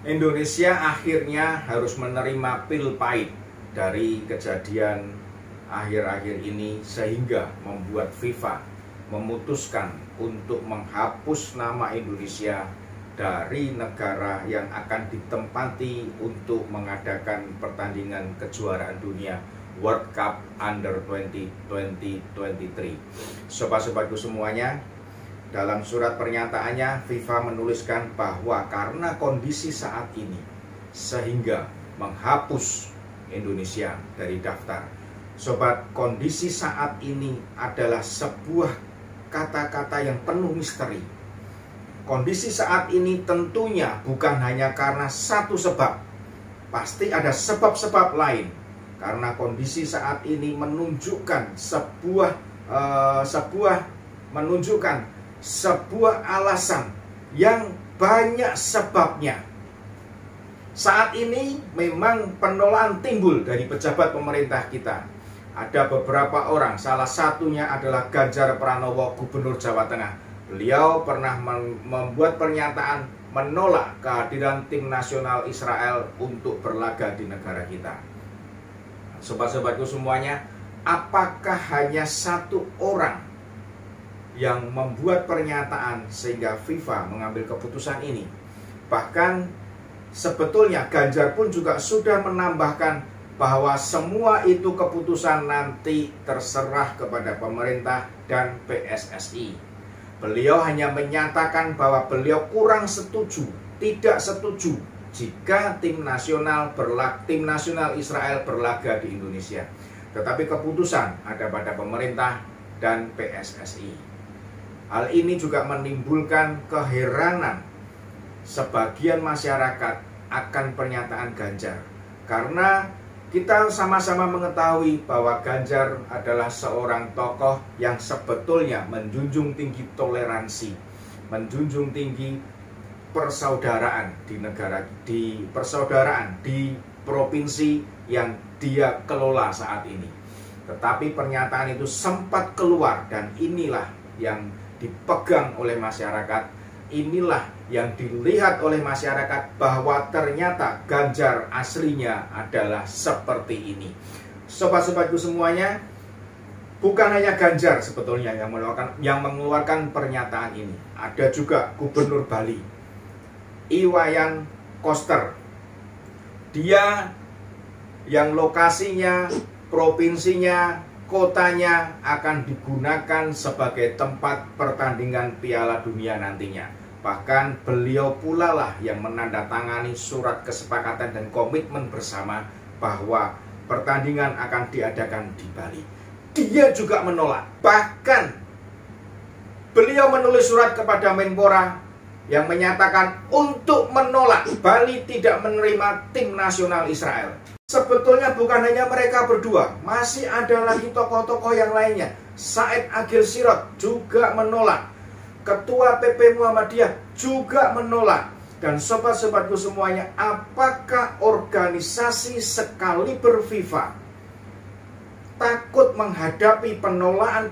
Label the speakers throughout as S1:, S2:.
S1: Indonesia akhirnya harus menerima pil pahit dari kejadian akhir-akhir ini, sehingga membuat FIFA memutuskan untuk menghapus nama Indonesia dari negara yang akan ditempati untuk mengadakan pertandingan kejuaraan dunia World Cup Under 20 2023. Sobat-sobatku semuanya, dalam surat pernyataannya FIFA menuliskan bahwa karena kondisi saat ini sehingga menghapus Indonesia dari daftar. Sobat, kondisi saat ini adalah sebuah kata-kata yang penuh misteri. Kondisi saat ini tentunya bukan hanya karena satu sebab. Pasti ada sebab-sebab lain. Karena kondisi saat ini menunjukkan sebuah alasan yang banyak sebabnya. Saat ini memang penolakan timbul dari pejabat pemerintah kita. Ada beberapa orang, salah satunya adalah Ganjar Pranowo, Gubernur Jawa Tengah. Beliau pernah membuat pernyataan menolak kehadiran tim nasional Israel untuk berlaga di negara kita. Sobat-sobatku semuanya, apakah hanya satu orang yang membuat pernyataan sehingga FIFA mengambil keputusan ini? Bahkan sebetulnya Ganjar pun juga sudah menambahkan bahwa semua itu keputusan nanti terserah kepada pemerintah dan PSSI. Beliau hanya menyatakan bahwa beliau kurang setuju, tidak setuju jika tim nasional Israel berlaga di Indonesia. Tetapi keputusan ada pada pemerintah dan PSSI. Hal ini juga menimbulkan keheranan sebagian masyarakat akan pernyataan Ganjar. Karena kita sama-sama mengetahui bahwa Ganjar adalah seorang tokoh yang sebetulnya menjunjung tinggi toleransi, menjunjung tinggi persaudaraan di provinsi yang dia kelola saat ini. Tetapi pernyataan itu sempat keluar, dan inilah yang dipegang oleh masyarakat. Inilah yang dilihat oleh masyarakat bahwa ternyata Ganjar aslinya adalah seperti ini. Sobat-sobatku semuanya, bukan hanya Ganjar sebetulnya yang mengeluarkan pernyataan ini. Ada juga Gubernur Bali, Iwayan Koster. Dia yang lokasinya, provinsinya, kotanya akan digunakan sebagai tempat pertandingan Piala Dunia nantinya. Bahkan beliau pula lah yang menandatangani surat kesepakatan dan komitmen bersama bahwa pertandingan akan diadakan di Bali. Dia juga menolak. Bahkan beliau menulis surat kepada Menpora yang menyatakan untuk menolak Bali tidak menerima tim nasional Israel. Sebetulnya bukan hanya mereka berdua, masih ada lagi tokoh-tokoh yang lainnya. Said Agil Sirot juga menolak. Ketua PP Muhammadiyah juga menolak. Dan sobat-sobatku semuanya, apakah organisasi sekaliber FIFA takut menghadapi penolakan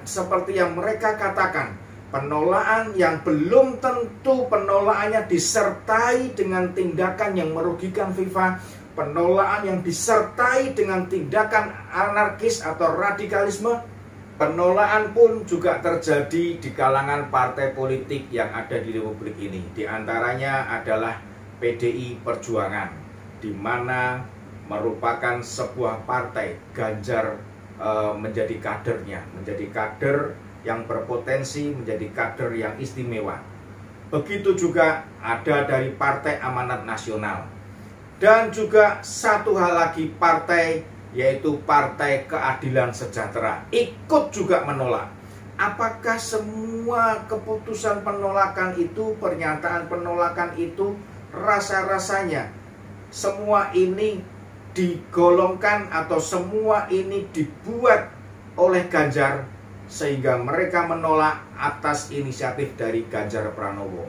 S1: seperti yang mereka katakan? Penolakan yang belum tentu penolakannya disertai dengan tindakan yang merugikan FIFA, penolakan yang disertai dengan tindakan anarkis atau radikalisme. Penolakan pun juga terjadi di kalangan partai politik yang ada di Republik ini. Di antaranya adalah PDI Perjuangan, di mana merupakan sebuah partai Ganjar menjadi kadernya, menjadi kader yang berpotensi, menjadi kader yang istimewa. Begitu juga ada dari Partai Amanat Nasional. Dan juga satu hal lagi, partai yaitu Partai Keadilan Sejahtera ikut juga menolak. Apakah semua keputusan penolakan itu, pernyataan penolakan itu, rasa-rasanya semua ini digolongkan atau semua ini dibuat oleh Ganjar sehingga mereka menolak atas inisiatif dari Ganjar Pranowo?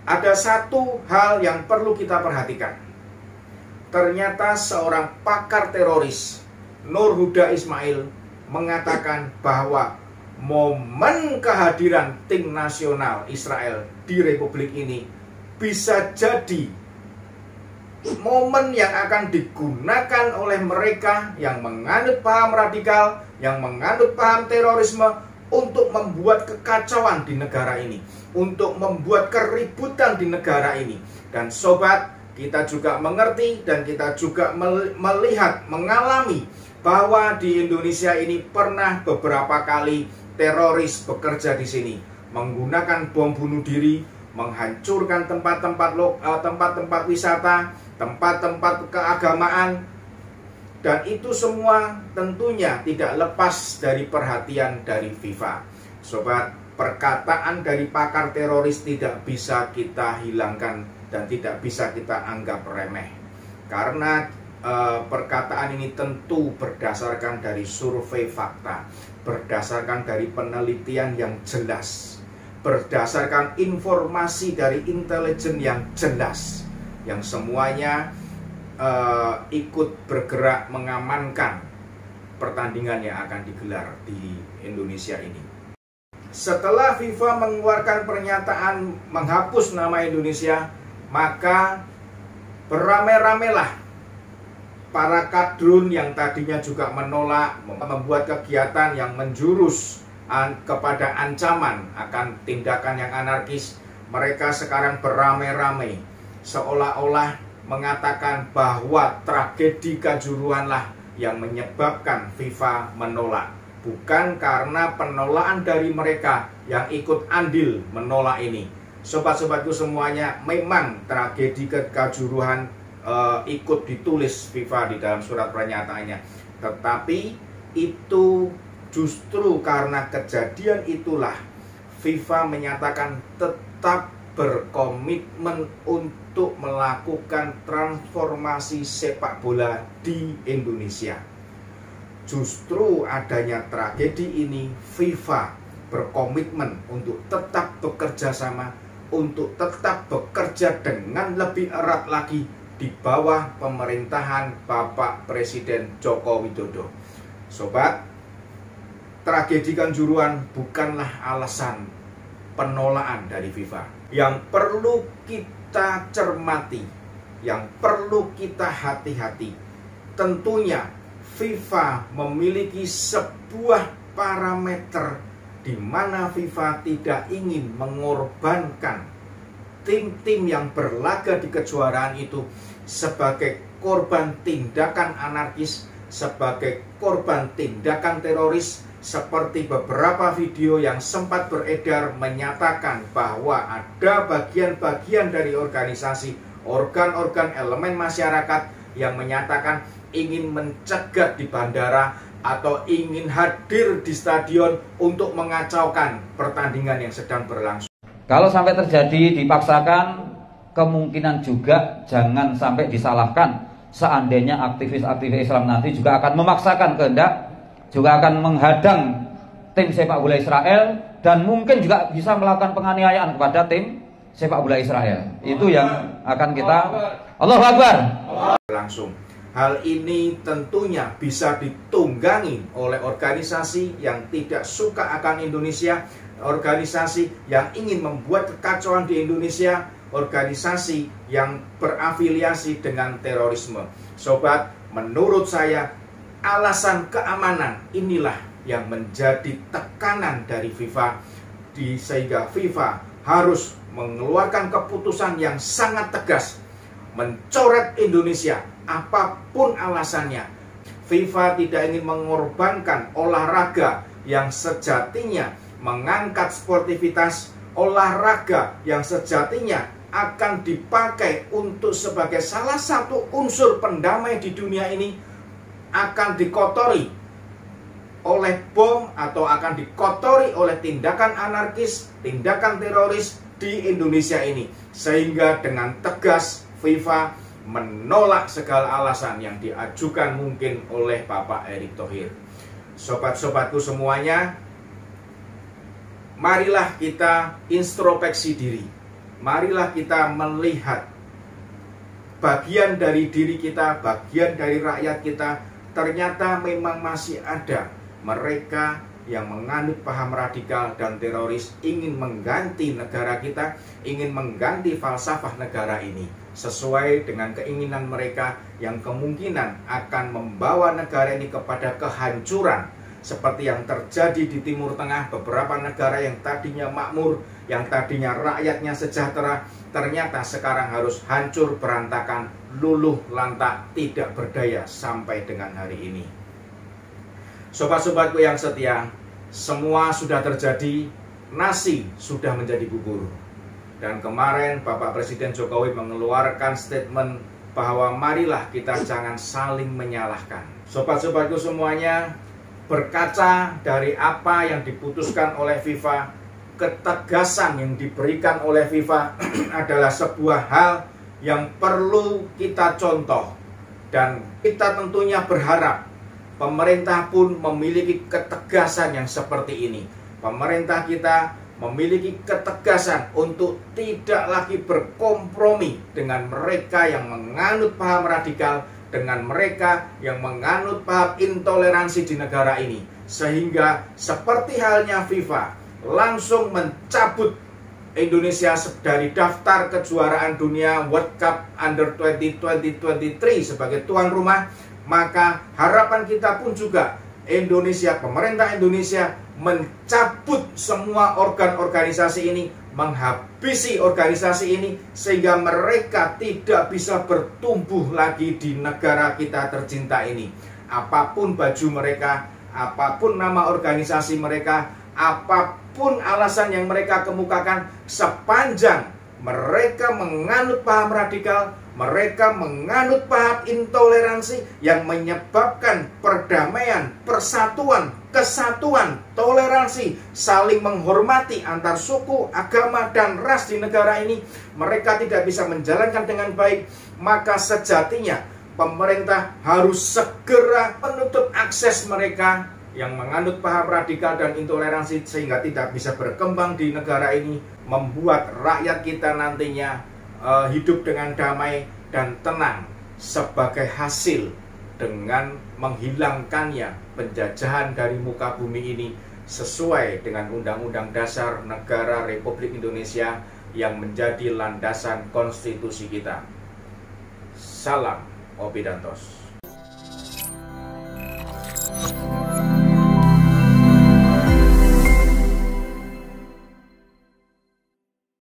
S1: Ada satu hal yang perlu kita perhatikan. Ternyata seorang pakar teroris, Nur Huda Ismail, mengatakan bahwa momen kehadiran tim nasional Israel di Republik ini bisa jadi momen yang akan digunakan oleh mereka yang menganut paham radikal, yang menganut paham terorisme untuk membuat kekacauan di negara ini, untuk membuat keributan di negara ini. Dan sobat, kita juga mengerti dan kita juga melihat, mengalami bahwa di Indonesia ini pernah beberapa kali teroris bekerja di sini, menggunakan bom bunuh diri, menghancurkan tempat-tempat wisata, tempat-tempat keagamaan, dan itu semua tentunya tidak lepas dari perhatian dari FIFA. Sobat, perkataan dari pakar teroris tidak bisa kita hilangkan dan tidak bisa kita anggap remeh, karena perkataan ini tentu berdasarkan dari survei fakta, berdasarkan dari penelitian yang jelas, berdasarkan informasi dari intelijen yang jelas, yang semuanya ikut bergerak mengamankan pertandingan yang akan digelar di Indonesia ini. Setelah FIFA mengeluarkan pernyataan menghapus nama Indonesia, maka beramai-ramailah para kadrun yang tadinya juga menolak, membuat kegiatan yang menjurus kepada ancaman akan tindakan yang anarkis. Mereka sekarang beramai-ramai seolah-olah mengatakan bahwa tragedi Kanjuruhanlah yang menyebabkan FIFA menolak, bukan karena penolakan dari mereka yang ikut andil menolak ini. Sobat-sobatku semuanya, memang tragedi Kanjuruhan ikut ditulis FIFA di dalam surat pernyataannya, tetapi itu justru karena kejadian itulah FIFA menyatakan tetap berkomitmen untuk melakukan transformasi sepak bola di Indonesia. Justru adanya tragedi ini, FIFA berkomitmen untuk tetap bekerja sama, untuk tetap bekerja dengan lebih erat lagi di bawah pemerintahan Bapak Presiden Joko Widodo. Sobat, tragedi Kanjuruhan bukanlah alasan penolakan dari FIFA. Yang perlu kita cermati, yang perlu kita hati-hati, tentunya FIFA memiliki sebuah parameter di mana FIFA tidak ingin mengorbankan tim-tim yang berlaga di kejuaraan itu sebagai korban tindakan anarkis, sebagai korban tindakan teroris, seperti beberapa video yang sempat beredar menyatakan bahwa ada bagian-bagian dari organisasi, organ-organ elemen masyarakat yang menyatakan ingin mencegat di bandara atau ingin hadir di stadion untuk mengacaukan pertandingan yang sedang berlangsung.
S2: Kalau sampai terjadi dipaksakan, kemungkinan juga jangan sampai disalahkan seandainya aktivis-aktivis Islam nanti juga akan memaksakan kehendak, juga akan menghadang tim sepak bola Israel, dan mungkin juga bisa melakukan penganiayaan kepada tim sepak bola Israel. Itu yang akan kita Allahu Akbar
S1: langsung. Hal ini tentunya bisa ditunggangi oleh organisasi yang tidak suka akan Indonesia, organisasi yang ingin membuat kekacauan di Indonesia, organisasi yang berafiliasi dengan terorisme. Sobat, menurut saya alasan keamanan inilah yang menjadi tekanan dari FIFA, sehingga FIFA harus mengeluarkan keputusan yang sangat tegas, mencoret Indonesia apapun alasannya. FIFA tidak ingin mengorbankan olahraga yang sejatinya mengangkat sportivitas, olahraga yang sejatinya akan dipakai untuk sebagai salah satu unsur pendamai di dunia ini, akan dikotori oleh bom atau akan dikotori oleh tindakan anarkis, tindakan teroris di Indonesia ini. Sehingga dengan tegas FIFA menolak segala alasan yang diajukan mungkin oleh Bapak Erick Thohir. Sobat-sobatku semuanya, marilah kita introspeksi diri. Marilah kita melihat bagian dari diri kita, bagian dari rakyat kita. Ternyata memang masih ada mereka yang menganut paham radikal dan teroris ingin mengganti negara kita, ingin mengganti falsafah negara ini sesuai dengan keinginan mereka yang kemungkinan akan membawa negara ini kepada kehancuran, seperti yang terjadi di Timur Tengah. Beberapa negara yang tadinya makmur, yang tadinya rakyatnya sejahtera, ternyata sekarang harus hancur berantakan, luluh lantak, tidak berdaya sampai dengan hari ini. Sobat-sobatku yang setia, semua sudah terjadi, nasi sudah menjadi bubur. Dan kemarin Bapak Presiden Jokowi mengeluarkan statement bahwa marilah kita jangan saling menyalahkan. Sobat-sobatku semuanya, berkaca dari apa yang diputuskan oleh FIFA, ketegasan yang diberikan oleh FIFA adalah sebuah hal yang perlu kita contoh. Dan kita tentunya berharap pemerintah pun memiliki ketegasan yang seperti ini. Pemerintah kita memiliki ketegasan untuk tidak lagi berkompromi dengan mereka yang menganut paham radikal, dengan mereka yang menganut paham intoleransi di negara ini. Sehingga seperti halnya FIFA langsung mencabut Indonesia dari daftar kejuaraan dunia World Cup Under 20 2023 sebagai tuan rumah, maka harapan kita pun juga Indonesia, pemerintah Indonesia mencabut semua organisasi ini, menghabisi organisasi ini sehingga mereka tidak bisa bertumbuh lagi di negara kita tercinta ini. Apapun baju mereka, apapun nama organisasi mereka, apapun alasan yang mereka kemukakan, sepanjang mereka menganut paham radikal, mereka menganut paham intoleransi yang menyebabkan perdamaian, persatuan, kesatuan, toleransi, saling menghormati antar suku, agama, dan ras di negara ini, mereka tidak bisa menjalankan dengan baik. Maka sejatinya pemerintah harus segera menutup akses mereka yang menganut paham radikal dan intoleransi sehingga tidak bisa berkembang di negara ini, membuat rakyat kita nantinya hidup dengan damai dan tenang sebagai hasil dengan menghilangkannya penjajahan dari muka bumi ini sesuai dengan Undang-Undang Dasar Negara Republik Indonesia yang menjadi landasan konstitusi kita. Salam Opidantos.